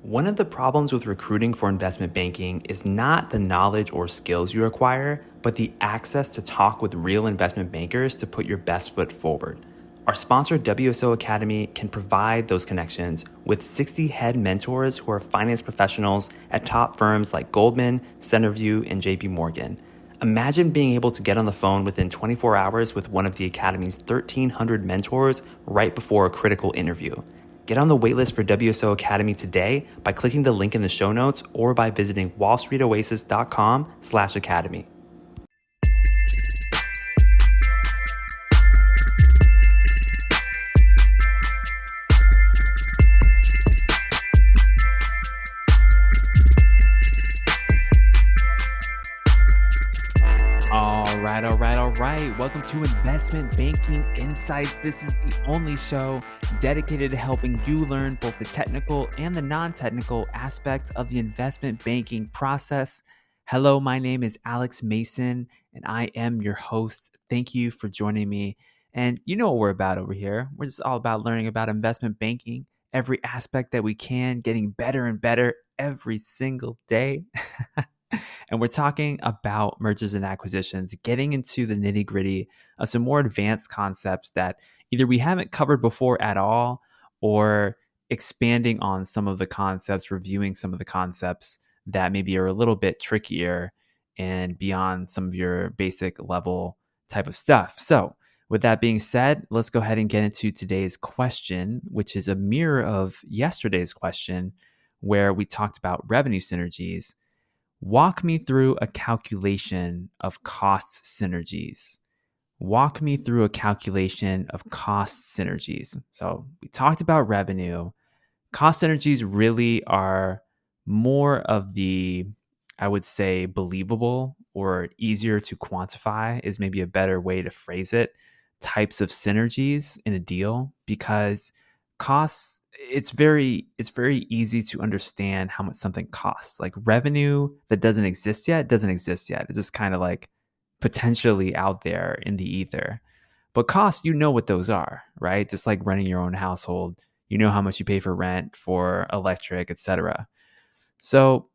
One of the problems with recruiting for investment banking is not the knowledge or skills you acquire, but the access to talk with real investment bankers to put your best foot forward. Our sponsor, WSO Academy, can provide those connections with 60 head mentors who are finance professionals at top firms like Goldman, Centerview, and JP Morgan. Imagine being able to get on the phone within 24 hours with one of the Academy's 1,300 mentors right before a critical interview. Get on the waitlist for WSO Academy today by clicking the link in the show notes or by visiting wallstreetoasis.com/academy. All right. Welcome to Investment Banking Insights. This is the only show dedicated to helping you learn both the technical and the non-technical aspects of the investment banking process. Hello, my name is Alex Mason, and I am your host. Thank you for joining me. And you know what we're about over here. We're just all about learning about investment banking, every aspect that we can, getting better and better every single day. And we're talking about mergers and acquisitions, getting into the nitty gritty of some more advanced concepts that either we haven't covered before at all, or expanding on some of the concepts, reviewing some of the concepts that maybe are a little bit trickier and beyond some of your basic level type of stuff. So with that being said, let's go ahead and get into today's question, which is a mirror of yesterday's question, where we talked about revenue synergies. Walk me through a calculation of cost synergies. Walk me through a calculation of cost synergies. So we talked about revenue. Cost synergies really are more of the, I would say, believable or easier to quantify is maybe a better way to phrase it, types of synergies in a deal, because costs, it's very easy to understand how much something costs. Like revenue that doesn't exist yet it's just kind of like potentially out there in the ether. But costs, you know what those are, right? Just like running your own household, you know how much you pay for rent, for electric, etc. So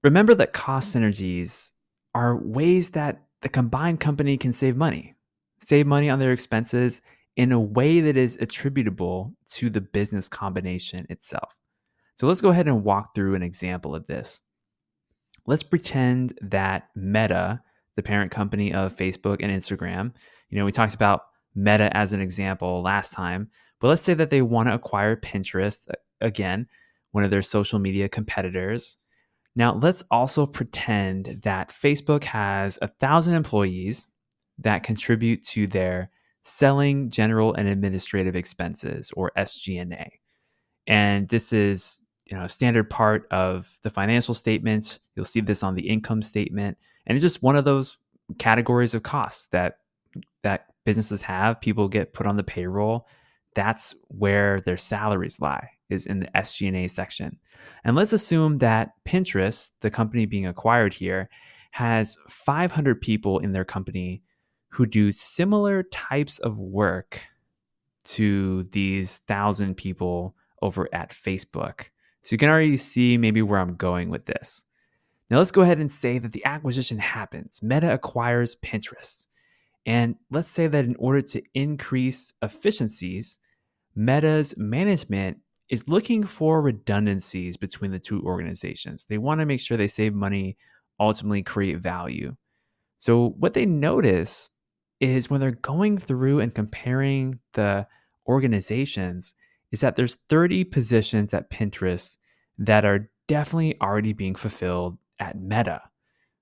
remember that cost synergies are ways that the combined company can save money on their expenses in a way that is attributable to the business combination itself. So let's go ahead and walk through an example of this. Let's pretend that Meta, the parent company of Facebook and Instagram, we talked about Meta as an example last time, but let's say that they want to acquire Pinterest, again, one of their social media competitors. Now, let's also pretend that Facebook has 1,000 employees that contribute to their selling, general, and administrative expenses, or SG&A. And this is, a standard part of the financial statements. You'll see this on the income statement. And it's just one of those categories of costs that businesses have. People get put on the payroll. That's where their salaries lie, is in the SG&A section. And let's assume that Pinterest, the company being acquired here, has 500 people in their company who do similar types of work to these 1,000 people over at Facebook. So you can already see maybe where I'm going with this. Now let's go ahead and say that the acquisition happens. Meta acquires Pinterest. And let's say that in order to increase efficiencies, Meta's management is looking for redundancies between the two organizations. They want to make sure they save money, ultimately create value. So what they notice is when they're going through and comparing the organizations is that there's 30 positions at Pinterest that are definitely already being fulfilled at Meta.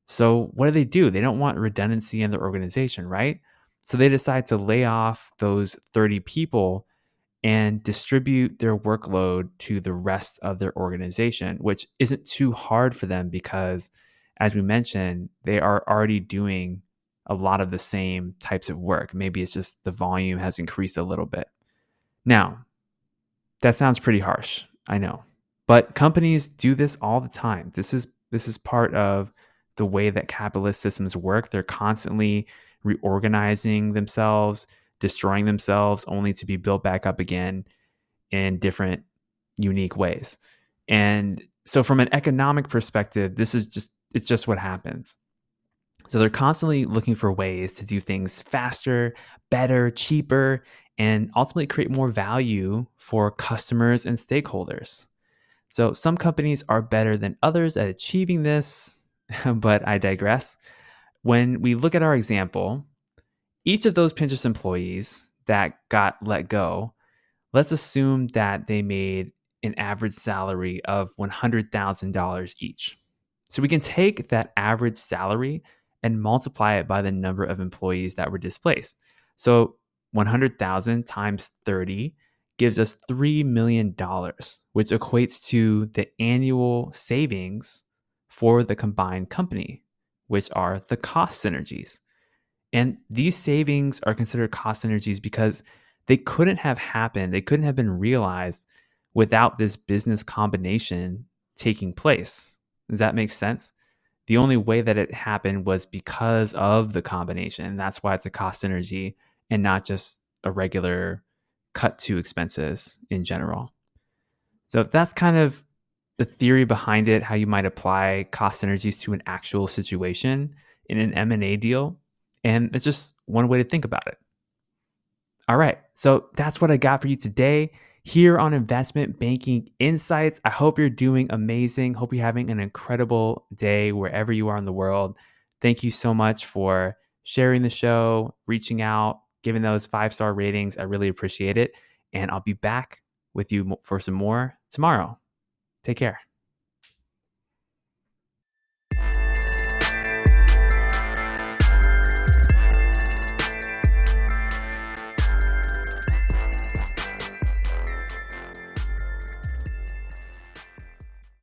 So what do? They don't want redundancy in their organization, right? So they decide to lay off those 30 people and distribute their workload to the rest of their organization, which isn't too hard for them because, as we mentioned, they are already doing a lot of the same types of work. Maybe it's just the volume has increased a little bit. Now, that sounds pretty harsh, I know, but companies do this all the time. This is part of the way that capitalist systems work. They're constantly reorganizing themselves, destroying themselves, only to be built back up again in different, unique ways. And so from an economic perspective, it's just what happens. So they're constantly looking for ways to do things faster, better, cheaper, and ultimately create more value for customers and stakeholders. So some companies are better than others at achieving this, but I digress. When we look at our example, each of those Pinterest employees that got let go, let's assume that they made an average salary of $100,000 each. So we can take that average salary and multiply it by the number of employees that were displaced. So 100,000 times 30 gives us $3 million, which equates to the annual savings for the combined company, which are the cost synergies. And these savings are considered cost synergies because they couldn't have happened, they couldn't have been realized without this business combination taking place. Does that make sense? The only way that it happened was because of the combination. And that's why it's a cost synergy and not just a regular cut to expenses in general. So that's kind of the theory behind it, how you might apply cost synergies to an actual situation in an M&A deal. And it's just one way to think about it. All right. So that's what I got for you today here on Investment Banking Insights. I hope you're doing amazing. Hope you're having an incredible day wherever you are in the world. Thank you so much for sharing the show, reaching out, giving those 5-star ratings. I really appreciate it. And I'll be back with you for some more tomorrow. Take care.